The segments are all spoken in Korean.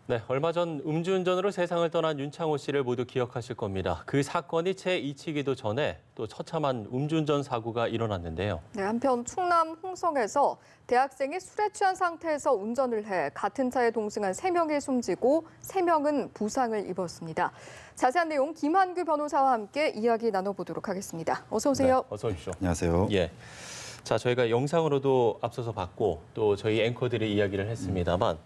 네, 얼마 전 음주운전으로 세상을 떠난 윤창호 씨를 모두 기억하실 겁니다. 그 사건이 채 잊히기도 전에 또 처참한 음주운전 사고가 일어났는데요. 네, 한편 충남 홍성에서 대학생이 술에 취한 상태에서 운전을 해 같은 차에 동승한 3명이 숨지고 3명은 부상을 입었습니다. 자세한 내용 김한규 변호사와 함께 이야기 나눠보도록 하겠습니다. 어서 오세요. 네, 어서 오십시오. 안녕하세요. 예. 자, 저희가 영상으로도 앞서서 봤고 또 저희 앵커들이 이야기를 했습니다만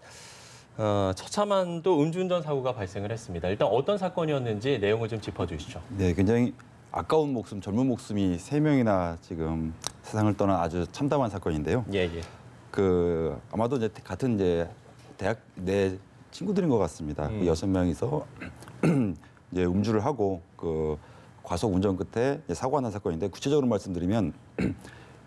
처참한 또 음주운전 사고가 발생을 했습니다. 일단 어떤 사건이었는지 내용을 좀 짚어주시죠. 네, 굉장히 아까운 목숨, 젊은 목숨이 3명이나 지금 세상을 떠난 아주 참담한 사건인데요. 예, 예. 아마도 이제 같은 대학 내 친구들인 것 같습니다. 그 6명이서 이제 음주를 하고 과속 운전 끝에 사고가 난 사건인데 구체적으로 말씀드리면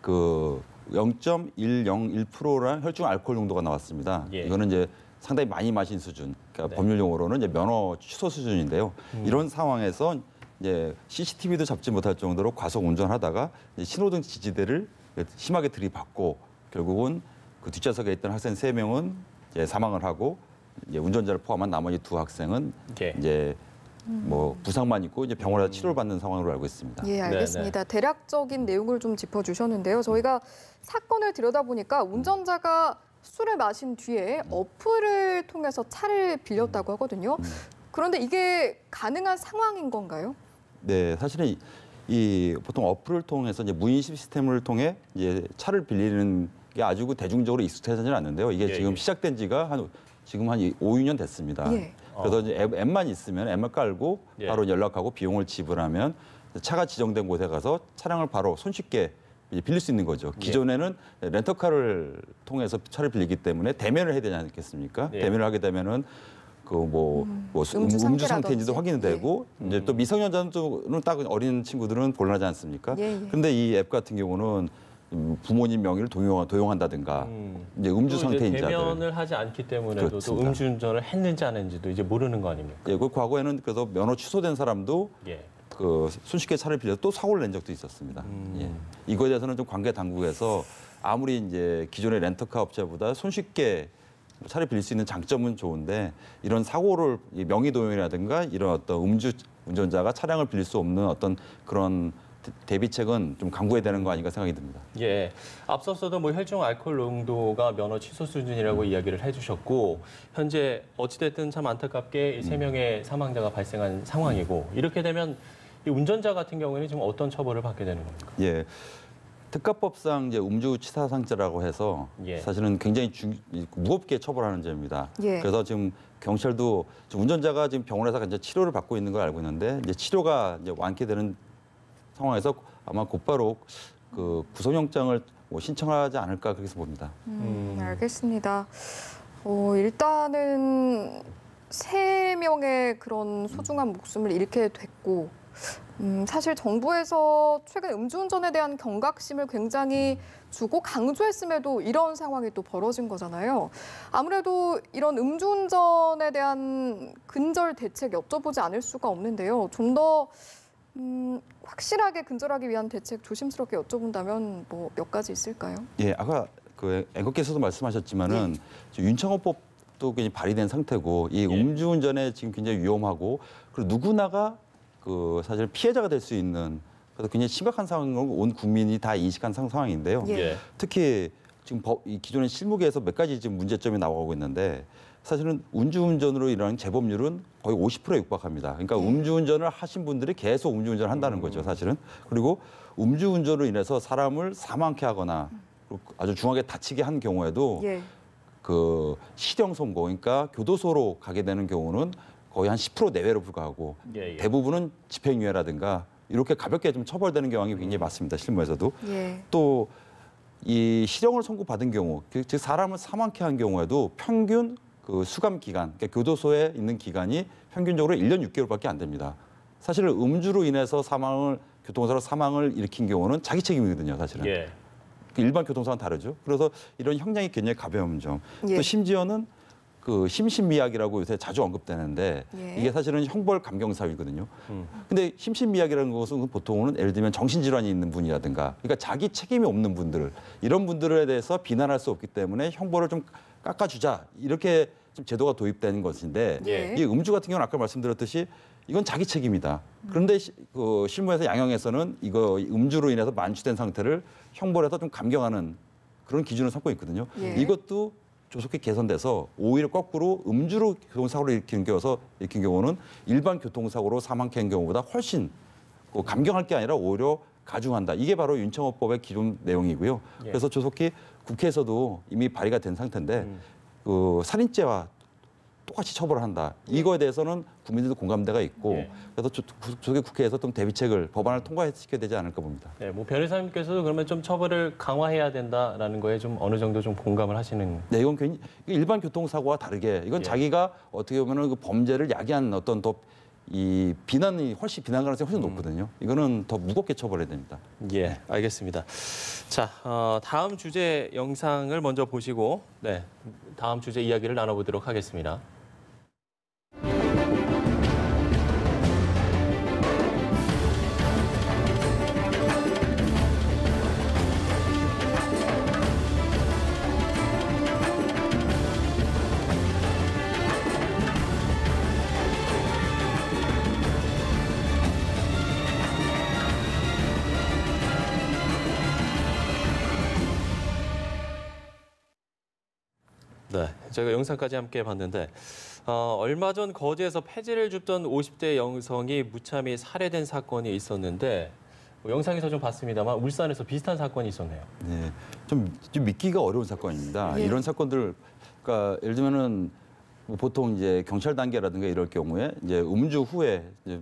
0.101%란 혈중 알코올 농도가 나왔습니다. 예. 이거는 이제 상당히 많이 마신 수준, 그러니까 네. 법률 용어로는 이제 면허 취소 수준인데요. 이런 상황에서 이제 CCTV도 잡지 못할 정도로 과속 운전하다가 이제 신호등 지지대를 심하게 들이받고 결국은 그 뒷좌석에 있던 학생 3명은 이제 사망을 하고 이제 운전자를 포함한 나머지 2 학생은 예. 이제 뭐 부상만 있고 이제 병원에서 치료를 받는 상황으로 알고 있습니다. 예, 알겠습니다. 대략적인 내용을 좀 짚어주셨는데요. 저희가 사건을 들여다보니까 운전자가 술을 마신 뒤에 어플을 통해서 차를 빌렸다고 하거든요. 그런데 이게 가능한 상황인 건가요? 네, 사실은 이 보통 어플을 통해서 이제 무인 시스템을 통해 이제 차를 빌리는 게 아주 대중적으로 익숙하지는 않는데요. 이게 예, 지금 예. 시작된 지가 지금 한 5, 6년 됐습니다. 예. 그래서 이제 앱만 있으면 앱만 깔고 예. 바로 연락하고 비용을 지불하면 차가 지정된 곳에 가서 차량을 바로 손쉽게 빌릴 수 있는 거죠. 기존에는 렌터카를 통해서 차를 빌리기 때문에 대면을 해야 되지 않겠습니까? 예. 대면을 하게 되면은 음주 음주 상태라든지. 상태인지도 확인이 되고 이제 또 미성년자는 딱 어린 친구들은 곤란하지 않습니까? 예, 예. 근데 이 앱 같은 경우는 부모님 명의를 도용한다든가 이제 음주 또 이제 상태인자들. 대면을 하지 않기 때문에도 또 그렇습니다. 음주운전을 했는지 안 했는지도 이제 모르는 거 아닙니까? 예, 그 과거에는 그래서 면허 취소된 사람도 예. 손쉽게 차를 빌려 또 사고를 낸 적도 있었습니다. 예. 이거에 대해서는 좀 관계 당국에서 아무리 이제 기존의 렌터카 업체보다 손쉽게 차를 빌릴 수 있는 장점은 좋은데 이런 사고를 명의 도용이라든가 이런 어떤 음주 운전자가 차량을 빌릴 수 없는 어떤 그런 대비책은 좀 강구해야 되는 거 아닌가 생각이 듭니다. 예, 앞서서도 뭐 혈중 알코올 농도가 면허 취소 수준이라고 이야기를 해주셨고 현재 어찌됐든 참 안타깝게 3명의 사망자가 발생한 상황이고 이렇게 되면 이 운전자 같은 경우에는 지금 어떤 처벌을 받게 되는 겁니까? 예. 특가법상 이제 음주치사상죄라고 해서 예. 사실은 굉장히 무겁게 처벌하는 죄입니다. 예. 그래서 지금 경찰도 운전자가 지금 병원에서 이제 치료를 받고 있는 걸 알고 있는데 이제 치료가 이제 완쾌되는 상황에서 아마 곧바로 구속영장을 신청하지 않을까 그렇게 봅니다. 알겠습니다. 일단은 3명의 그런 소중한 목숨을 잃게 됐고 사실 정부에서 최근 음주운전에 대한 경각심을 굉장히 주고 강조했음에도 이런 상황이 또 벌어진 거잖아요. 아무래도 이런 음주운전에 대한 근절 대책 여쭤보지 않을 수가 없는데요. 좀 더 확실하게 근절하기 위한 대책 조심스럽게 여쭤본다면 뭐 몇 가지 있을까요? 예, 아까 앵커께서도 말씀하셨지만은 윤창호법도 굉장히 발의된 상태고 이 음주운전에 지금 굉장히 위험하고 그리고 누구나가 사실 피해자가 될 수 있는 그래서 굉장히 심각한 상황을 온 국민이 다 인식한 상황인데요. 예. 특히 지금 이 기존의 실무계에서 몇 가지 지금 문제점이 나오고 있는데 사실은 음주운전으로 일어나는 재범률은 거의 50%에 육박합니다. 그러니까 음주운전을 하신 분들이 계속 음주운전을 한다는 거죠, 사실은. 그리고 음주운전으로 인해서 사람을 사망케 하거나 아주 중하게 다치게 한 경우에도 예. 실형 선고, 그러니까 교도소로 가게 되는 경우는 거의 한 10% 내외로 불과하고 예, 예. 대부분은 집행유예라든가 이렇게 가볍게 좀 처벌되는 경향이 굉장히 많습니다. 실무에서도. 예. 또 이 실형을 선고받은 경우, 즉 사람을 사망케 한 경우에도 평균 수감 기간, 그러니까 교도소에 있는 기간이 평균적으로 1년 6개월밖에 안 됩니다. 사실 음주로 인해서 교통사고 사망을 일으킨 경우는 자기 책임이거든요, 사실은. 예. 일반 교통사고는 다르죠. 그래서 이런 형량이 굉장히 가벼운 점. 예. 또 심지어는 심신미약이라고 요새 자주 언급되는데 예. 이게 사실은 형벌 감경 사유거든요. 근데 심신미약이라는 것은 보통은 예를 들면 정신질환이 있는 분이라든가 그러니까 자기 책임이 없는 분들 이런 분들에 대해서 비난할 수 없기 때문에 형벌을 좀 깎아주자 이렇게 좀 제도가 도입된 것인데 예. 이 음주 같은 경우는 아까 말씀드렸듯이 이건 자기 책임이다. 그런데 그 실무에서 양형에서는 이거 음주로 인해서 만취된 상태를 형벌해서 좀 감경하는 그런 기준을 삼고 있거든요. 예. 이것도 조속히 개선돼서 오히려 거꾸로 음주로 교통사고를 일으킨 경우는 일반 교통사고로 사망한 경우보다 훨씬 감경할 게 아니라 오히려 가중한다. 이게 바로 윤창호법의 기존 내용이고요. 예. 그래서 조속히 국회에서도 이미 발의가 된 상태인데 그 살인죄와 똑같이 처벌을 한다. 이거에 대해서는 국민들도 공감대가 있고 예. 그래서 조속히 국회에서 좀 대비책을 법안을 통과시켜야 되지 않을까 봅니다. 네, 뭐 변호사님께서도 그러면 좀 처벌을 강화해야 된다라는 거에 좀 어느 정도 좀 공감을 하시는. 네, 이건 괜히 일반 교통사고와 다르게 이건 예. 자기가 어떻게 보면은 그 범죄를 야기한 어떤 더 이 비난이 훨씬 비난 가능성이 훨씬 높거든요. 이거는 더 무겁게 처벌해야 됩니다. 예, 알겠습니다. 자, 다음 주제 영상을 먼저 보시고, 네, 다음 주제 이야기를 나눠보도록 하겠습니다. 네, 제가 영상까지 함께 봤는데 얼마 전 거제에서 폐지를 줍던 50대 여성이 무참히 살해된 사건이 있었는데 영상에서 좀 봤습니다만 울산에서 비슷한 사건이 있었네요. 네, 좀 믿기가 어려운 사건입니다. 예. 이런 사건들, 그러니까 예를 들면은 뭐 보통 이제 경찰 단계라든가 이럴 경우에 이제 음주 후에 이제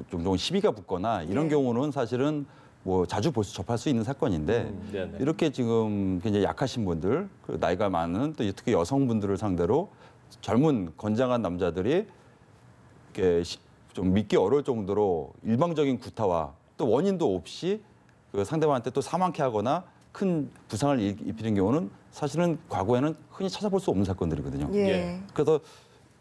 종종 시비가 붙거나 이런 예. 경우는 사실은 뭐 자주 접할 수 있는 사건인데 네네. 이렇게 지금 굉장히 약하신 분들, 그 나이가 많은 또 특히 여성분들을 상대로 젊은 건장한 남자들이 이렇게 좀 믿기 어려울 정도로 일방적인 구타와 또 원인도 없이 그 상대방한테 또 사망케 하거나 큰 부상을 입히는 경우는 사실은 과거에는 흔히 찾아볼 수 없는 사건들이거든요. 예. 예. 그래서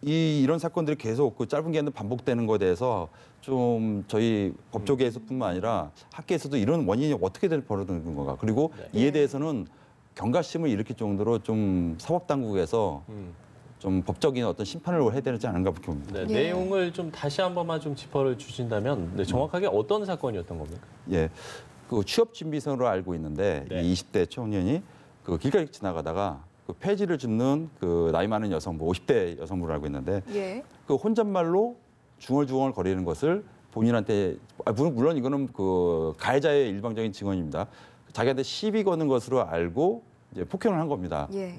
이런 사건들이 계속 그 짧은 기간에 반복되는 것에 대해서 좀 저희 법조계에서뿐만 아니라 학계에서도 이런 원인이 어떻게 벌어지는 건가. 그리고 네. 이에 대해서는 경각심을 일으킬 정도로 좀 사법당국에서 좀 법적인 어떤 심판을 해야 되지 않은가 봅니다. 네, 예. 내용을 좀 다시 한 번만 좀 짚어 주신다면 네, 정확하게 어떤 사건이었던 겁니까? 예, 그 취업 준비생으로 알고 있는데 네. 이 20대 청년이 그 길가를 지나가다가 그 폐지를 줍는 그 나이 많은 여성분, 50대 여성분을 알고 있는데 예. 그 혼잣말로 중얼중얼 거리는 것을 본인한테 물론 이거는 그 가해자의 일방적인 증언입니다. 자기한테 시비 거는 것으로 알고 이제 폭행을 한 겁니다. 예.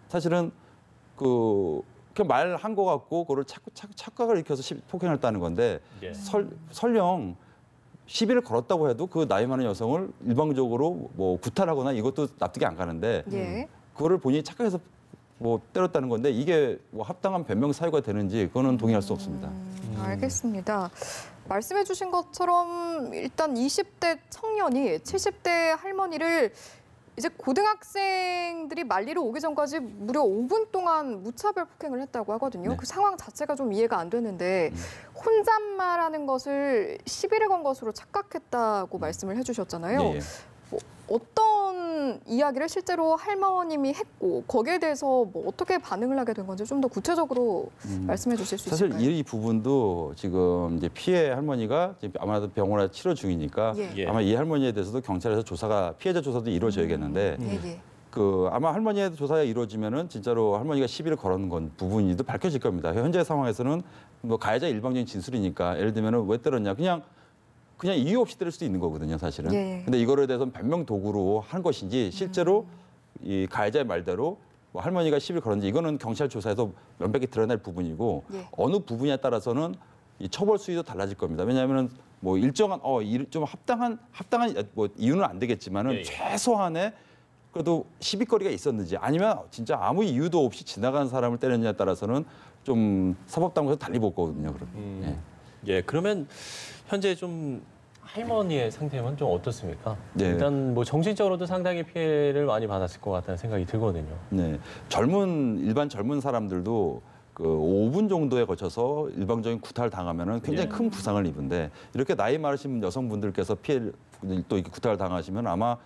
사실은 그 말한 거 같고 그걸 착각을 일으켜서 폭행했다는 건데 예. 설령 시비를 걸었다고 해도 그 나이 많은 여성을 일방적으로 뭐 구타하거나 이것도 납득이 안 가는데 예. 그거를 본인이 착각해서 뭐 때렸다는 건데 이게 뭐 합당한 변명 사유가 되는지 그거는 동의할 수 없습니다. 알겠습니다. 말씀해 주신 것처럼 일단 20대 청년이 70대 할머니를 이제 고등학생들이 말리러 오기 전까지 무려 5분 동안 무차별 폭행을 했다고 하거든요. 네. 그 상황 자체가 좀 이해가 안 되는데 혼잣말하는 것을 시비를 건 것으로 착각했다고 말씀을 해주셨잖아요. 예, 예. 어떤 이야기를 실제로 할머님이 했고 거기에 대해서 뭐 어떻게 반응을 하게 된 건지 좀 더 구체적으로 말씀해 주실 수 사실 있을까요? 이 부분도 지금 이제 피해 할머니가 지금 아마도 병원에 치료 중이니까 예. 예. 아마 이 할머니에 대해서도 경찰에서 피해자 조사도 이루어져야겠는데 예. 그 아마 할머니에 도사가 이루어지면은 진짜로 할머니가 시비를 걸은 건 부분이도 밝혀질 겁니다. 현재 상황에서는 뭐 가해자 일방적인 진술이니까 예를 들면은 왜 때렸냐 그냥 이유 없이 때릴 수도 있는 거거든요, 사실은. 예. 근데 이거에 대해서는 변명 도구로 한 것인지 실제로 이 가해자의 말대로 뭐 할머니가 시비를 걸었는지 이거는 경찰 조사에서 명백히 드러날 부분이고 예. 어느 부분에 따라서는 이 처벌 수위도 달라질 겁니다. 왜냐하면 뭐 일정한 좀 합당한 뭐 이유는 안 되겠지만은 예, 예. 최소한의 그래도 시비거리가 있었는지 아니면 진짜 아무 이유도 없이 지나가는 사람을 때렸냐에 따라서는 좀 사법당국에서 달리 볼 거거든요. 그럼. 예, 그러면 현재 좀 할머니의 상태는 좀 어떻습니까? 네. 일단 뭐 정신적으로도 상당히 피해를 많이 받았을 것 같다는 생각이 들거든요. 네, 일반 젊은 사람들도 그 5분 정도에 거쳐서 일방적인 구타를 당하면은 굉장히 큰 부상을 입은데 이렇게 나이 많으신 여성분들께서 피해를 또 이렇게 구타를 당하시면 아마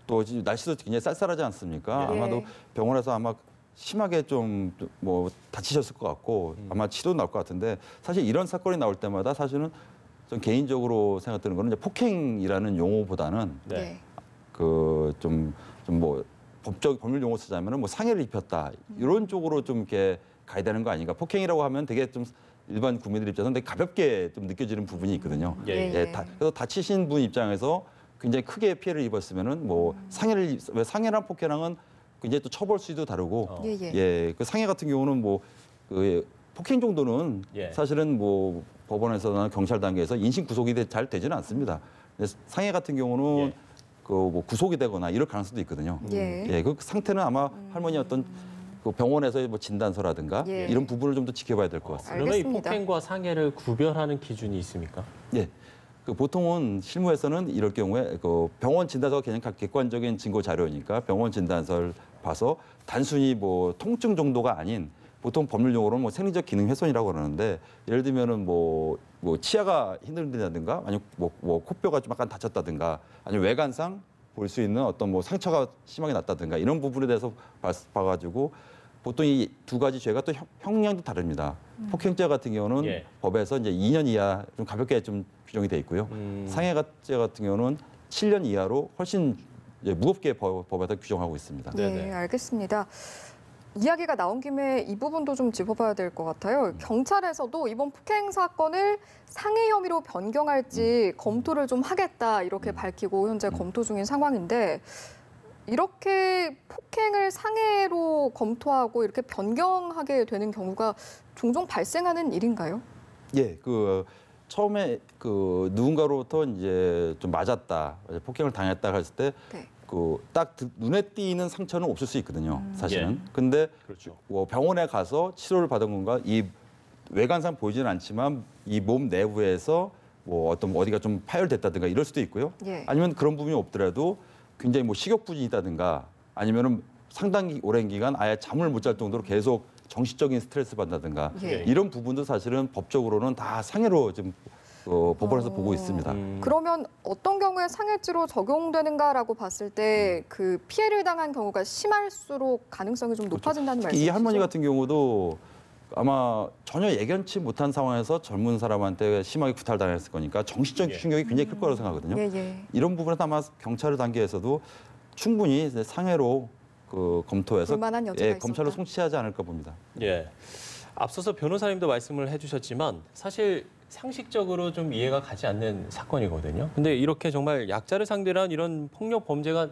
또 날씨도 굉장히 쌀쌀하지 않습니까? 예. 아마도 병원에서 아마 심하게 좀 뭐 다치셨을 것 같고 아마 치료 나올 것 같은데 사실 이런 사건이 나올 때마다 사실은 좀 개인적으로 생각드는 거는 이제 폭행이라는 용어보다는 네. 그 좀 뭐 법률 용어 쓰자면은 뭐 상해를 입혔다 이런 쪽으로 좀 이렇게 가야 되는 거 아닌가. 폭행이라고 하면 되게 좀 일반 국민들 입장에서는 되게 가볍게 좀 느껴지는 부분이 있거든요. 예. 그래서 다치신 분 입장에서 굉장히 크게 피해를 입었으면은 뭐 왜 상해랑 폭행랑은 굉장히 또 처벌 수위도 다르고 그 상해 같은 경우는 뭐 그 폭행 정도는 예. 사실은 뭐 법원에서나 경찰 단계에서 인신 구속이 잘 되지는 않습니다. 근데 상해 같은 경우는 예. 그 뭐 구속이 되거나 이럴 가능성도 있거든요. 그 상태는 아마 할머니 어떤 그 병원에서의 뭐 진단서라든가 이런 부분을 좀 더 지켜봐야 될 것 같습니다. 그러면 이 알겠습니다. 폭행과 상해를 구별하는 기준이 있습니까? 예. 그 보통은 실무에서는 이럴 경우에 그 병원 진단서가 그냥 객관적인 증거 자료니까 병원 진단서를 봐서 단순히 뭐 통증 정도가 아닌 보통 법률 용어로는 뭐 생리적 기능 훼손이라고 그러는데 예를 들면은 뭐 치아가 힘들다든가 아니면 뭐 코뼈가 좀 약간 다쳤다든가 아니면 외관상 볼 수 있는 어떤 뭐 상처가 심하게 났다든가 이런 부분에 대해서 봐가지고 보통 이 두 가지 죄가 또 형량도 다릅니다. 폭행죄 같은 경우는 예. 법에서 이제 2년 이하 좀 가볍게 좀 규정이 돼 있고요. 상해죄 같은 경우는 7년 이하로 훨씬 이제 무겁게 법에서 규정하고 있습니다. 네네. 알겠습니다. 이야기가 나온 김에 이 부분도 좀 짚어봐야 될 것 같아요. 경찰에서도 이번 폭행 사건을 상해 혐의로 변경할지 검토를 좀 하겠다 이렇게 밝히고 현재 검토 중인 상황인데 이렇게 폭행을 상해로 검토하고 이렇게 변경하게 되는 경우가 종종 발생하는 일인가요? 예, 그 처음에 그 누군가로부터 이제 좀 맞았다, 폭행을 당했다 했을 때 네. 그 딱 눈에 띄는 상처는 없을 수 있거든요. 사실은. 예. 근데 그렇죠. 뭐 병원에 가서 치료를 받은 건가 이 외관상 보이지는 않지만 이 몸 내부에서 뭐 어떤 어디가 좀 파열됐다든가 이럴 수도 있고요. 예. 아니면 그런 부분이 없더라도 굉장히 뭐 식욕부진이 있다든가 아니면은 상당히 오랜 기간 아예 잠을 못 잘 정도로 계속 정신적인 스트레스 받는다든가 예. 이런 부분도 사실은 법적으로는 다 상해로 지금 법원에서 보고 있습니다. 그러면 어떤 경우에 상해죄로 적용되는가라고 봤을 때 그 피해를 당한 경우가 심할수록 가능성이 좀 높아진다는 말씀이시죠? 이 할머니 같은 경우도 아마 전혀 예견치 못한 상황에서 젊은 사람한테 심하게 구탈당했을 거니까 정신적 예. 충격이 굉장히 클 거라고 생각하거든요. 이런 부분에서 아마 경찰 단계에서도 충분히 이제 상해로 그 검토해서 볼만한 여지가 검찰로 있었다. 송치하지 않을까 봅니다. 예. 앞서서 변호사님도 말씀을 해주셨지만 사실 상식적으로 좀 이해가 가지 않는 사건이거든요. 근데 이렇게 정말 약자를 상대로 한 이런 폭력 범죄가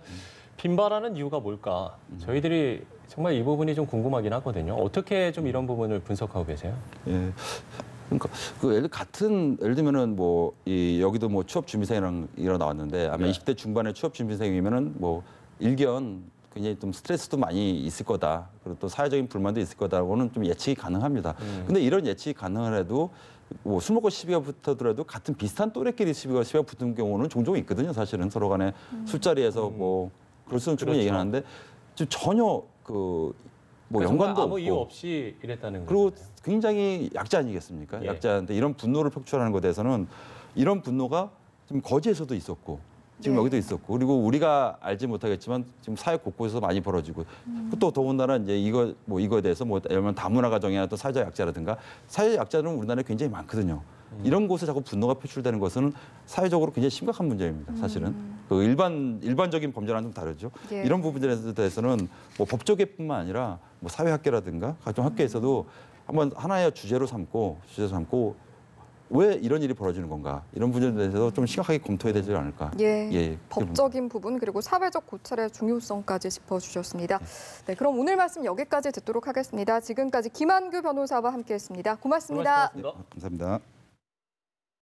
빈발하는 이유가 뭘까? 저희들이 정말 이 부분이 좀 궁금하긴 하거든요. 어떻게 좀 이런 부분을 분석하고 계세요? 예. 그러니까 예를 들면은 뭐 여기도 뭐 취업 준비생이랑 나왔는데 아마 네. 20대 중반의 취업 준비생이면은 뭐 일견 굉장히 좀 스트레스도 많이 있을 거다. 그리고 또 사회적인 불만도 있을 거다고는 좀 예측이 가능합니다. 근데 이런 예측이 가능하더라도 뭐 술 먹고 시비가 붙더라도 같은 비슷한 또래끼리 시비가 붙은 경우는 종종 있거든요. 사실은 서로 간에 술자리에서 뭐 그럴 수는 충분히 그렇죠. 얘기하는데 지금 전혀 그 뭐 그러니까 연관도 아무 없고 이유 없이 이랬다는 그리고 거죠. 굉장히 약자 아니겠습니까? 예. 약자한테 이런 분노를 표출하는 것에 대해서는 이런 분노가 지금 거제에서도 있었고 지금 네. 여기도 있었고 그리고 우리가 알지 못하겠지만 지금 사회 곳곳에서 많이 벌어지고 또 더군다나 이제 이거에 대해서 뭐 예를 들면 다문화 가정이나 또 사회적 약자라든가 사회적 약자들은 우리나라에 굉장히 많거든요. 이런 곳에 자꾸 분노가 표출되는 것은 사회적으로 굉장히 심각한 문제입니다. 사실은 그 일반적인 범죄와는 좀 다르죠. 예. 이런 부분들에 대해서는 뭐 법조계뿐만 아니라 뭐 사회학계라든가 각종 학계에서도 한번 하나의 주제로 삼고 왜 이런 일이 벌어지는 건가 이런 부분에 대해서 좀 심각하게 검토해야 되지 않을까. 예, 법적인 부분 그리고 사회적 고찰의 중요성까지 짚어주셨습니다. 네, 그럼 오늘 말씀 여기까지 듣도록 하겠습니다. 지금까지 김한규 변호사와 함께했습니다. 고맙습니다. 고맙습니다. 감사합니다.